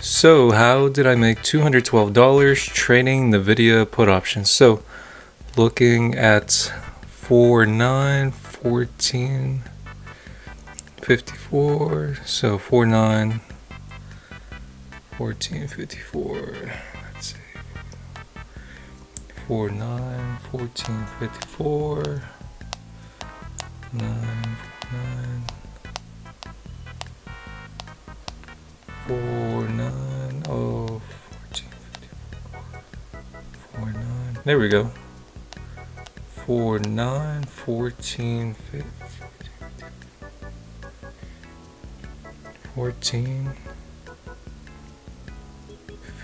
So how did I make $212 trading NVIDIA put options? So looking at 49, 14, 54, so 49, 14, 54, let's see, 49, 14, 54, 9, 9, 4, 9, oh, 14, 54, 4, 9, there we go, 4, 9, 14, 14,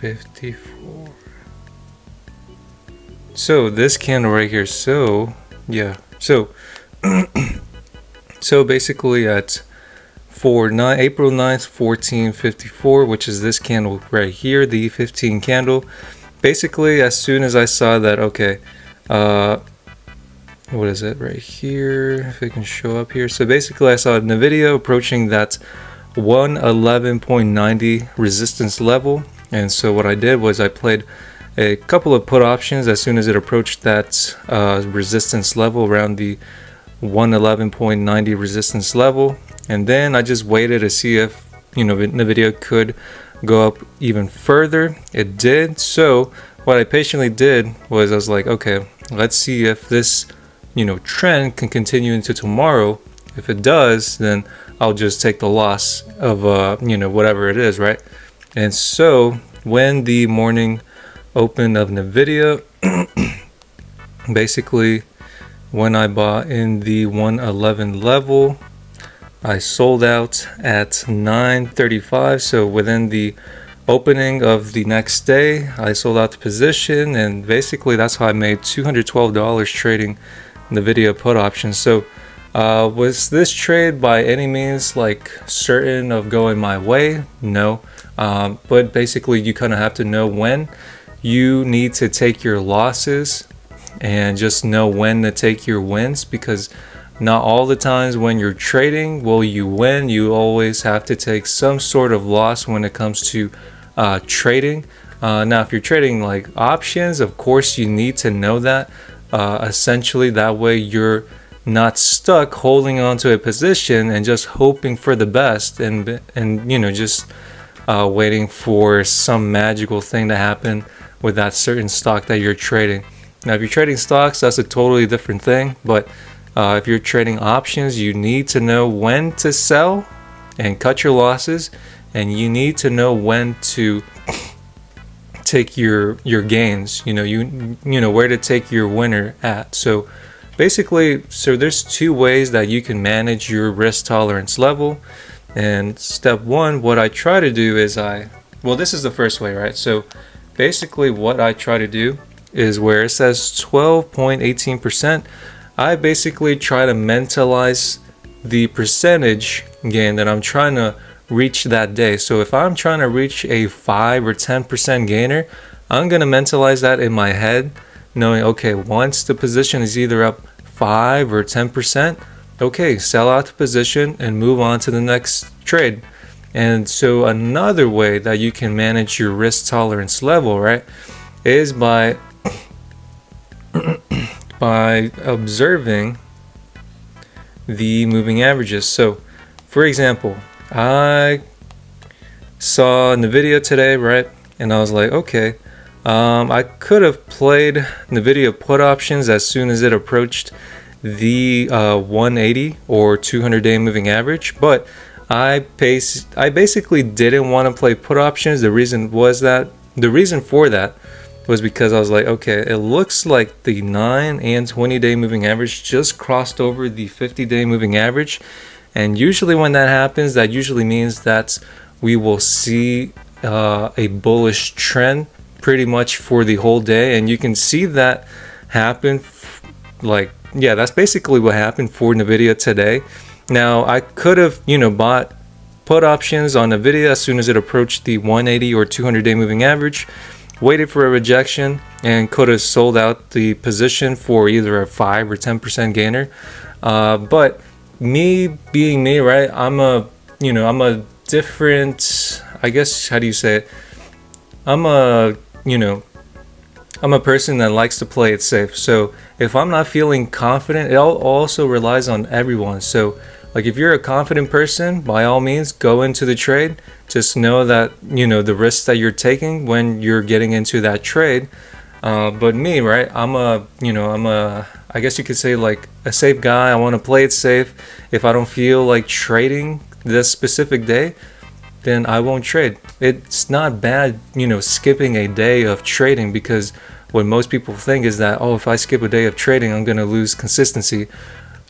54. So this candle right here, so yeah, so so basically at April 9th, 1454, which is this candle right here, the 15 candle. Basically, as soon as I saw that, okay, what is it right here, if it can show up here. So basically I saw NVIDIA approaching that 111.90 resistance level, and so what I did was I played a couple of put options as soon as it approached that resistance level around the 111.90 resistance level, and then I just waited to see if NVIDIA could go up even further. It did. So what I patiently did was I was like, okay, let's see if this trend can continue into tomorrow. If it does, then I'll just take the loss of whatever it is, right? And so when the morning open of NVIDIA, basically when I bought in the 111 level, I sold out at 9:35. So within the opening of the next day, I sold out the position, and basically that's how I made $212 trading NVIDIA put options. So was this trade by any means like certain of going my way? No, but basically you kind of have to know when you need to take your losses and just know when to take your wins, because not all the times when you're trading will you win. You always have to take some sort of loss when it comes to trading. Now if you're trading like options, of course you need to know that, essentially that way you're not stuck holding on to a position and just hoping for the best and just waiting for some magical thing to happen with that certain stock that you're trading. Now if you're trading stocks, that's a totally different thing, but if you're trading options, you need to know when to sell and cut your losses, and you need to know when to take your gains. You know where to take your winner at. So basically, there's two ways that you can manage your risk tolerance level. And step one, what I try to do is this is the first way, right? So basically what I try to do is where it says 12.18%, I basically try to mentalize the percentage gain that I'm trying to reach that day. So if I'm trying to reach a 5 or 10% gainer, I'm going to mentalize that in my head, knowing, okay, once the position is either up 5 or 10%, okay, sell out the position and move on to the next trade. And so another way that you can manage your risk tolerance level, right, is by observing the moving averages. So for example, I saw NVIDIA today, right, and I was like, okay, I could have played NVIDIA put options as soon as it approached the 180 or 200-day moving average, but I basically didn't want to play put options. The reason for that was because I was like, okay, it looks like the 9 and 20-day moving average just crossed over the 50-day moving average, and usually when that happens, that usually means that we will see a bullish trend pretty much for the whole day. And you can see that happen, that's basically what happened for NVIDIA today. Now I could have bought put options on NVIDIA as soon as it approached the 180 or 200-day moving average, waited for a rejection, and could have sold out the position for either a 5 or 10% gainer. But me being me, right, I'm a different, I guess, how do you say it? I'm a, you know, I'm a person that likes to play it safe. So if I'm not feeling confident, it also relies on everyone. So like if you're a confident person, by all means, go into the trade. Just know that, you know, the risks that you're taking when you're getting into that trade. But me, right? I guess you could say like a safe guy. I want to play it safe. If I don't feel like trading this specific day, then I won't trade. It's not bad, you know, skipping a day of trading, because what most people think is that, oh, if I skip a day of trading, I'm going to lose consistency.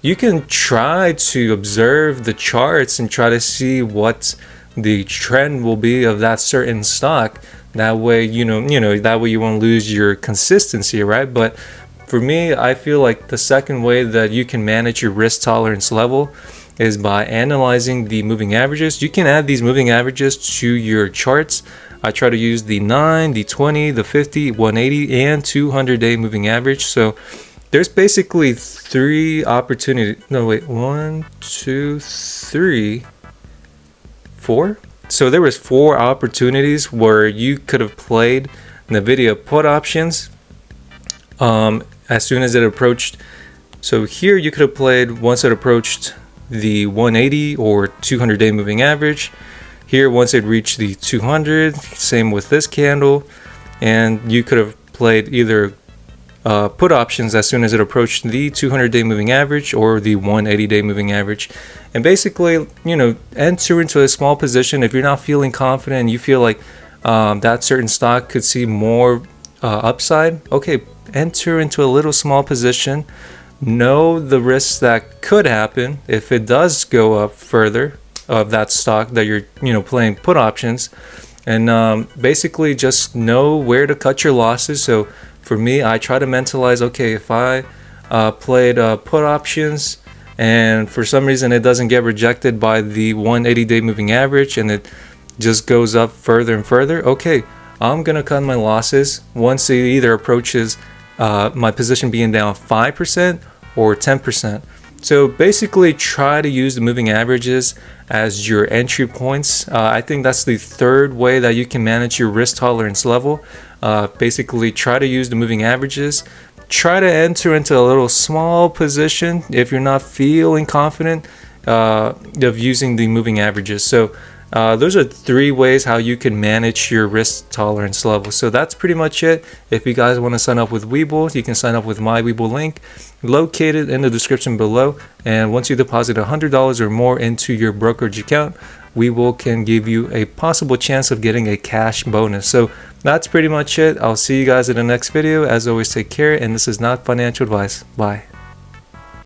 You can try to observe the charts and try to see what the trend will be of that certain stock. That way, that way you won't lose your consistency, right? But for me, I feel like the second way that you can manage your risk tolerance level is by analyzing the moving averages. You can add these moving averages to your charts. I try to use the 9, the 20, the 50, 180, and 200-day moving average. So there's basically 3 opportunities. No, wait, 1, 2, 3, 4. So there was 4 opportunities where you could have played NVIDIA put options as soon as it approached. So here you could have played once it approached the 180 or 200-day moving average. Here once it reached the 200, same with this candle. And you could have played either put options as soon as it approached the 200-day moving average or the 180-day moving average. And basically, enter into a small position. If you're not feeling confident and you feel like that certain stock could see more upside, okay, enter into a little small position. Know the risks that could happen if it does go up further of that stock that you're playing put options. And basically just know where to cut your losses. So for me, I try to mentalize, okay, if I played put options and for some reason it doesn't get rejected by the 180-day moving average and it just goes up further and further, okay, I'm gonna cut my losses once it either approaches my position being down 5% or 10%. So basically try to use the moving averages as your entry points. I think that's the third way that you can manage your risk tolerance level. Basically try to use the moving averages. Try to enter into a little small position if you're not feeling confident of using the moving averages. So those are 3 ways how you can manage your risk tolerance level. So that's pretty much it. If you guys want to sign up with Webull, you can sign up with my Webull link located in the description below. And once you deposit $100 or more into your brokerage account, Webull can give you a possible chance of getting a cash bonus. So that's pretty much it. I'll see you guys in the next video. As always, take care, and this is not financial advice. Bye.